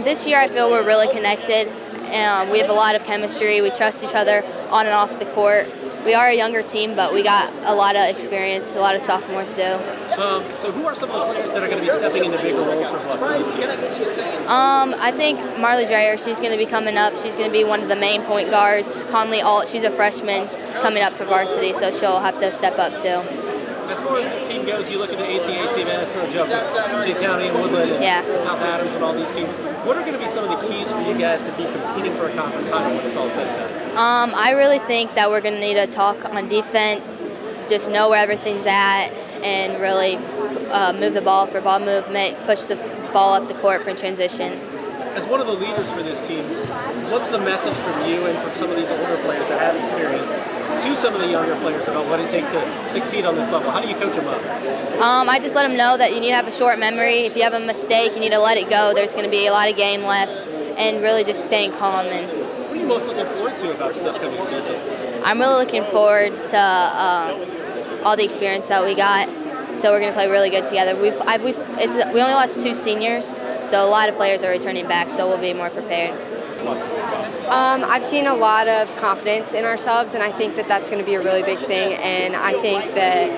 This year I feel we're really connected. We have a lot of chemistry. We trust each other on and off the court. We are a younger team, but we got a lot of experience. A lot of sophomores do. So who are some of the players that are going to be stepping into bigger roles for Bluffton this year? I think Marley Dreyer, she's going to be coming up. She's going to be one of the main point guards. Conley Alt, she's a freshman coming up for varsity, so she'll have to step up too. As far as this team goes, you look at the ACAC, man, it's no joke. Jay County and Woodland and South Adams and all these teams. What are going to be some of the keys for you guys to be competing for a conference title when it's all said and done? I really think that we're going to need to talk on defense, just know where everything's at, and really move the ball for ball movement, push the ball up the court for transition. As one of the leaders for this team, what's the message from you and from some of these older players that have experience to some of the younger players about what it takes to succeed on this level? How do you coach them up? I just let them know that you need to have a short memory. If you have a mistake, you need to let it go. There's going to be a lot of game left, and really just staying calm. And what are you most looking forward to about this upcoming season? I'm really looking forward to all the experience that we got. So we're going to play really good together. We only lost 2 seniors, so a lot of players are returning back, so we'll be more prepared. I've seen a lot of confidence in ourselves, and I think that that's going to be a really big thing. And I think that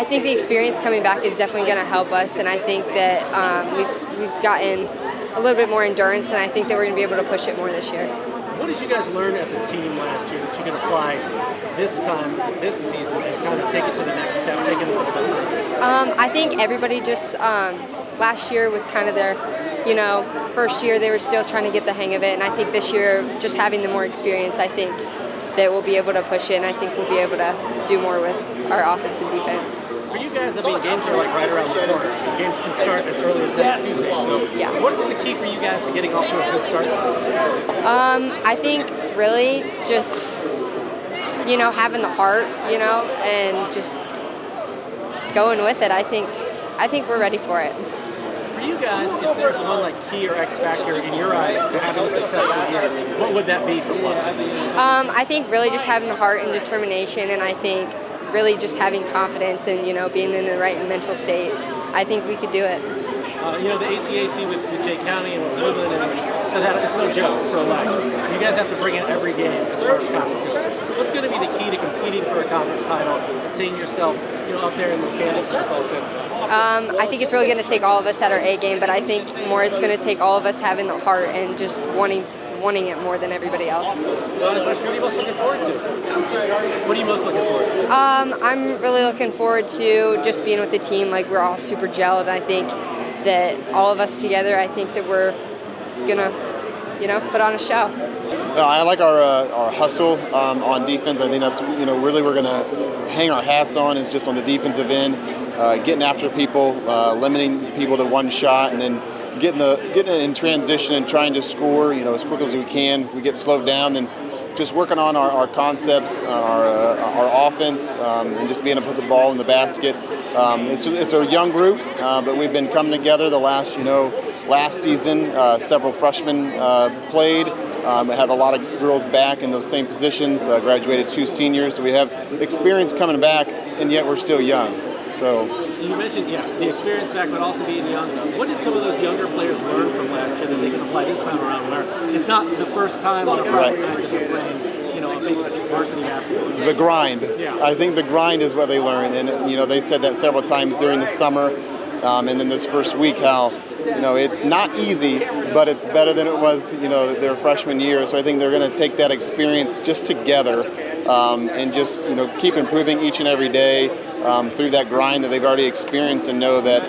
the experience coming back is definitely going to help us. And I think that we've gotten a little bit more endurance, and I think that we're going to be able to push it more this year. What did you guys learn as a team last year that you can apply this time, this season, and kind of take it to the next step, take it a little bit further? I think everybody just last year was kind of their first year. They were still trying to get the hang of it, and I think this year, just having the more experience, I think that we'll be able to push it, and I think we'll be able to do more with our offense and defense. For you guys, I mean, games are like right around the corner. Games can start as early as next Tuesday. So, what is the key for you guys to getting off to a good start this season? I think really just having the heart, and just going with it. I think we're ready for it. For you guys, if there's one like key or X factor in your eyes to having a successful year, what would that be for Bluffton? I think really just having the heart and determination, and I think really just having confidence and being in the right mental state. I think we could do it. The ACAC with Jay County and with Woodland, it's no joke. So you guys have to bring in every game as far as conference goes. What's going to be the key to competing for a conference title and seeing yourself, up there in the standings when it's all said and done? I think it's really going to take all of us at our A game, but I think more it's going to take all of us having the heart and just wanting it more than everybody else. What are you most looking forward to? What are you most looking forward to? I'm really looking forward to just being with the team. Like, we're all super gelled. I think that all of us together, I think that we're gonna, put on a show. I like our hustle on defense. I think that's really we're gonna hang our hats on is just on the defensive end, getting after people, limiting people to one shot, and then getting in transition and trying to score as quick as we can. We get slowed down, then just working on our concepts, our offense, and just being able to put the ball in the basket. It's a young group, but we've been coming together the last season. Several freshmen played. We have a lot of girls back in those same positions. Graduated 2 seniors, so we have experience coming back, and yet we're still young. So you mentioned the experience back, but also being young. What did some of those younger players learn from last year that they can apply this time around? Where it's not the first time on a Friday night that they're playing, a big varsity basketball. The grind. I think the grind is what they learn, and they said that several times during the summer, and then this first week how it's not easy, but it's better than it was their freshman year. So I think they're going to take that experience just together and just keep improving each and every day through that grind that they've already experienced, and know that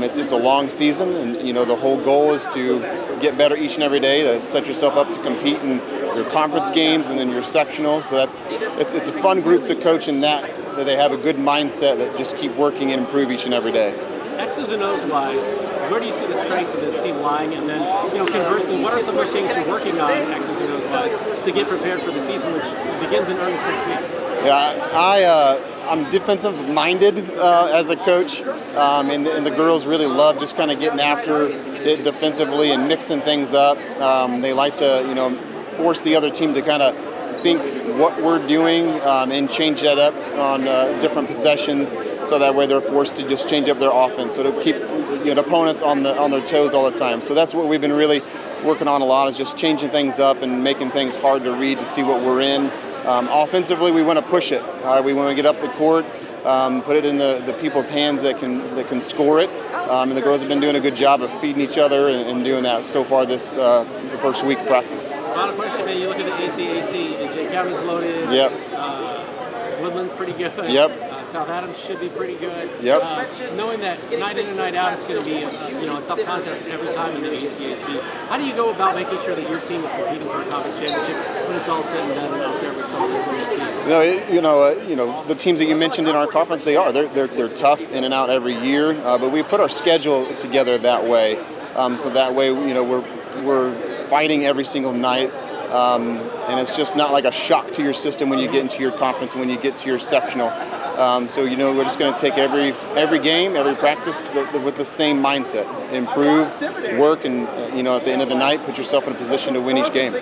it's a long season, and the whole goal is to get better each and every day to set yourself up to compete in your conference games and then your sectional. So it's a fun group to coach in that they have a good mindset that just keep working and improve each and every day. X's and O's wise, where do you see the strengths of this team lying? And then, conversely, what are some of the things you're working on, X's and O's wise, to get prepared for the season, which begins in earnest next week? Yeah, I'm defensive-minded as a coach, and the girls really love just kind of getting after it defensively and mixing things up. They like to, force the other team to kind of rethink what we're doing and change that up on different possessions, so that way they're forced to just change up their offense, so to keep the opponents on their toes all the time. So that's what we've been really working on a lot, is just changing things up and making things hard to read to see what we're in. Offensively, we want to push it. We want to get up the court, put it in the people's hands that can score it. And the girls have been doing a good job of feeding each other and doing that so far this the first week of practice. Final question, man. You look at the ACAC. Jay County's loaded. Yep. Woodland's pretty good. Yep. South Adams should be pretty good. Yep. Knowing that night in and night out is going to be a tough contest every time in the ACAC, how do you go about making sure that your team is competing for a conference championship when it's all said and done and out there with some of those teams? The teams that you mentioned in our conference, they're tough in and out every year, but we put our schedule together that way, so that way we're fighting every single night. And it's just not like a shock to your system when you get into your conference and when you get to your sectional. So we're just going to take every game, every practice with the same mindset. Improve, work, and at the end of the night, put yourself in a position to win each game.